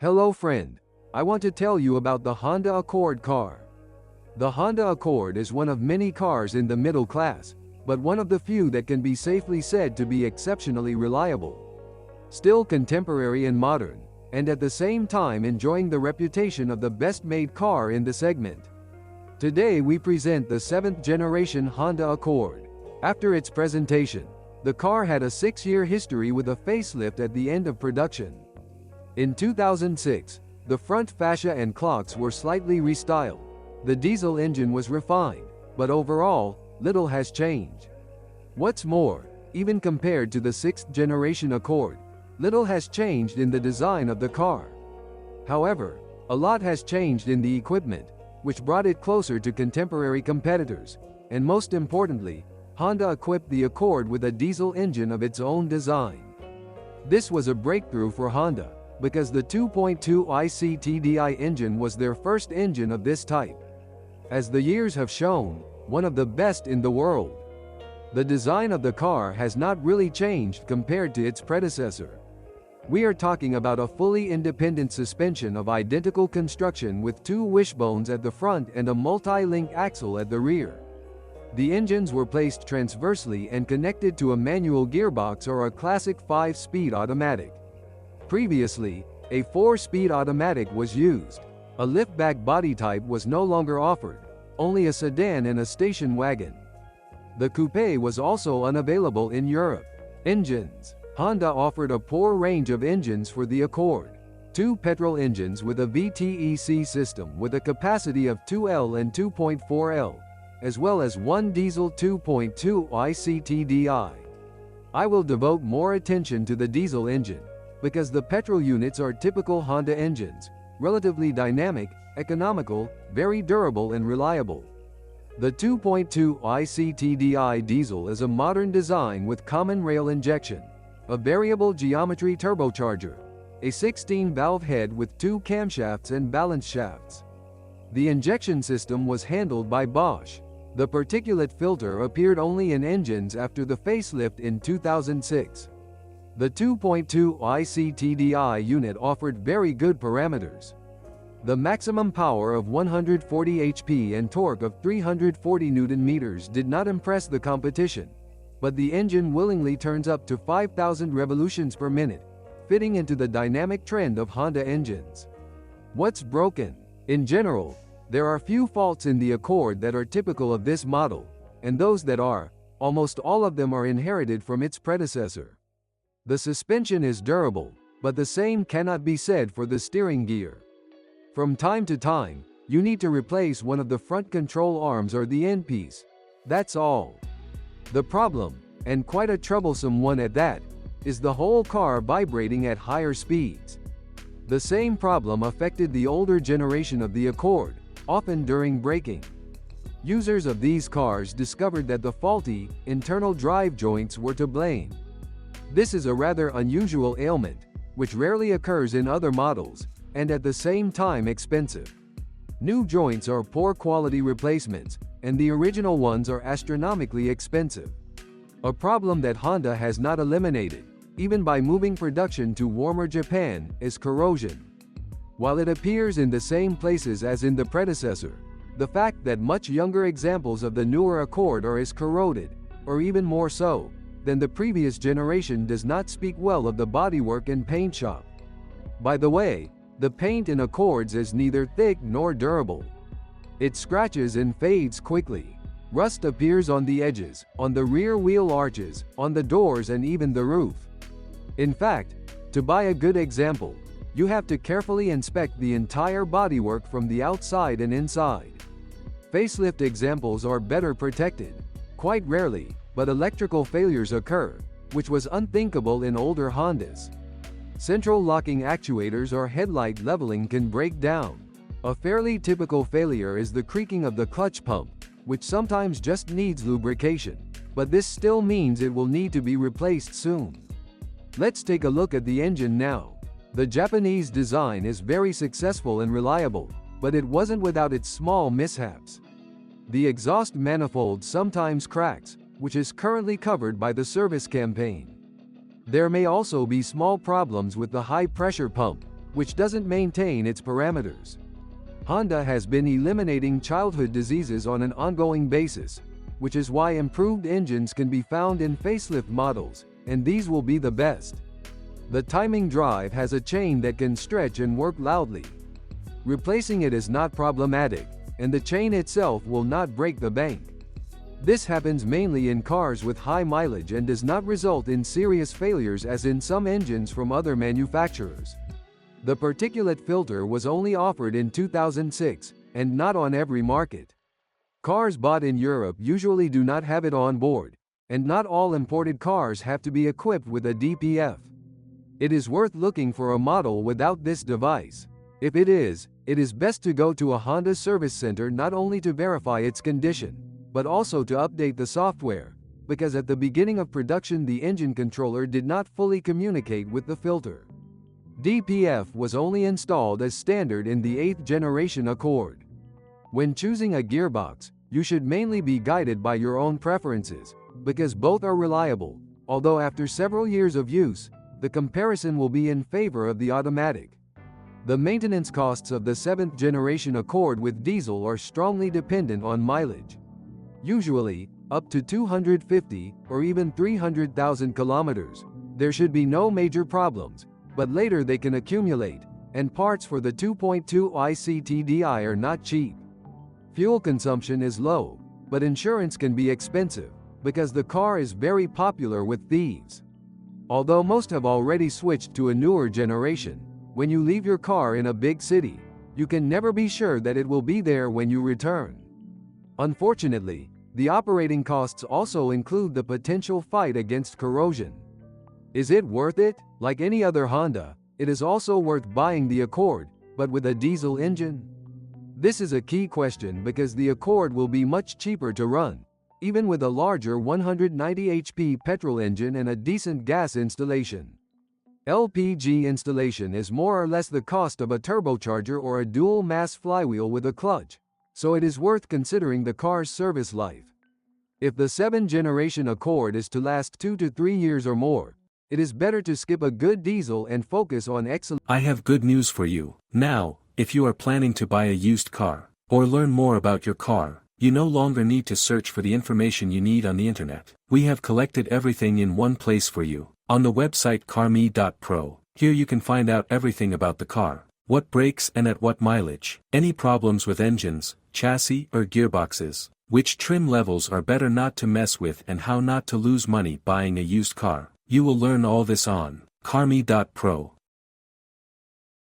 Hello friend, I want to tell you about the Honda Accord car. The Honda Accord is one of many cars in the middle class, but one of the few that can be safely said to be exceptionally reliable. Still contemporary and modern, and at the same time enjoying the reputation of the best-made car in the segment. Today we present the 7th generation Honda Accord. After its presentation, the car had a 6-year history with a facelift at the end of production. In 2006, the front fascia and clocks were slightly restyled. The diesel engine was refined, but overall, little has changed. What's more, even compared to the 6th generation Accord, little has changed in the design of the car. However, a lot has changed in the equipment, which brought it closer to contemporary competitors, and most importantly, Honda equipped the Accord with a diesel engine of its own design. This was a breakthrough for Honda, because the 2.2 ICTDI engine was their first engine of this type. As the years have shown, one of the best in the world. The design of the car has not really changed compared to its predecessor. We are talking about a fully independent suspension of identical construction with 2 wishbones at the front and a multi-link axle at the rear. The engines were placed transversely and connected to a manual gearbox or a classic 5-speed automatic. Previously, a 4-speed automatic was used. A liftback body type was no longer offered, only a sedan and a station wagon. The coupe was also unavailable in Europe. Engines. Honda offered a poor range of engines for the Accord. 2 petrol engines with a VTEC system with a capacity of 2L and 2.4L, as well as 1 diesel 2.2 ICTDI. I will devote more attention to the diesel engine, because the petrol units are typical Honda engines, relatively dynamic, economical, very durable and reliable. The 2.2 ICTDI diesel is a modern design with common rail injection, a variable geometry turbocharger, a 16-valve head with 2 camshafts and balance shafts. The injection system was handled by Bosch. The particulate filter appeared only in engines after the facelift in 2006. The 2.2 ICTDI unit offered very good parameters. The maximum power of 140 HP and torque of 340 Nm did not impress the competition, but the engine willingly turns up to 5,000 revolutions per minute, fitting into the dynamic trend of Honda engines. What's broken? In general, there are few faults in the Accord that are typical of this model, and those that are, almost all of them are inherited from its predecessor. The suspension is durable, but the same cannot be said for the steering gear. From time to time, you need to replace one of the front control arms or the end piece. That's all. The problem, and quite a troublesome one at that, is the whole car vibrating at higher speeds. The same problem affected the older generation of the Accord, often during braking. Users of these cars discovered that the faulty, internal drive joints were to blame. This is a rather unusual ailment, which rarely occurs in other models, and at the same time expensive. New joints are poor quality replacements, and the original ones are astronomically expensive. A problem that Honda has not eliminated, even by moving production to warmer Japan, is corrosion. While it appears in the same places as in the predecessor, the fact that much younger examples of the newer Accord are as corroded, or even more so, than the previous generation does not speak well of the bodywork and paint shop. By the way, the paint in Accords is neither thick nor durable. It scratches and fades quickly. Rust appears on the edges, on the rear wheel arches, on the doors and even the roof. In fact, to buy a good example, you have to carefully inspect the entire bodywork from the outside and inside. Facelift examples are better protected. Quite rarely, but electrical failures occur, which was unthinkable in older Hondas. Central locking actuators or headlight leveling can break down. A fairly typical failure is the creaking of the clutch pump, which sometimes just needs lubrication, but this still means it will need to be replaced soon. Let's take a look at the engine now. The Japanese design is very successful and reliable, but it wasn't without its small mishaps. The exhaust manifold sometimes cracks, which is currently covered by the service campaign. There may also be small problems with the high-pressure pump, which doesn't maintain its parameters. Honda has been eliminating childhood diseases on an ongoing basis, which is why improved engines can be found in facelift models, and these will be the best. The timing drive has a chain that can stretch and work loudly. Replacing it is not problematic, and the chain itself will not break the bank. This happens mainly in cars with high mileage and does not result in serious failures as in some engines from other manufacturers. The particulate filter was only offered in 2006, and not on every market. Cars bought in Europe usually do not have it on board, and not all imported cars have to be equipped with a DPF. It is worth looking for a model without this device. If it is best to go to a Honda service center not only to verify its condition, but also to update the software, because at the beginning of production the engine controller did not fully communicate with the filter. DPF was only installed as standard in the 8th generation Accord. When choosing a gearbox, you should mainly be guided by your own preferences, because both are reliable, although after several years of use, the comparison will be in favor of the automatic. The maintenance costs of the 7th generation Accord with diesel are strongly dependent on mileage. Usually, up to 250 or even 300,000 kilometers, there should be no major problems, but later they can accumulate, and parts for the 2.2 ICTDI are not cheap. Fuel consumption is low, but insurance can be expensive, because the car is very popular with thieves. Although most have already switched to a newer generation, when you leave your car in a big city, you can never be sure that it will be there when you return. Unfortunately, the operating costs also include the potential fight against corrosion. Is it worth it? Like any other Honda, it is also worth buying the Accord, but with a diesel engine? This is a key question because the Accord will be much cheaper to run, even with a larger 190 HP petrol engine and a decent gas installation. LPG installation is more or less the cost of a turbocharger or a dual-mass flywheel with a clutch, so it is worth considering the car's service life. If the 7th generation Accord is to last 2 to 3 years or more, it is better to skip a good diesel and focus on excellent. I have good news for you. Now, if you are planning to buy a used car, or learn more about your car, you no longer need to search for the information you need on the internet. We have collected everything in one place for you, on the website carme.pro. Here you can find out everything about the car, what breaks and at what mileage, any problems with engines, chassis or gearboxes, which trim levels are better not to mess with, and how not to lose money buying a used car. You will learn all this on carme.pro.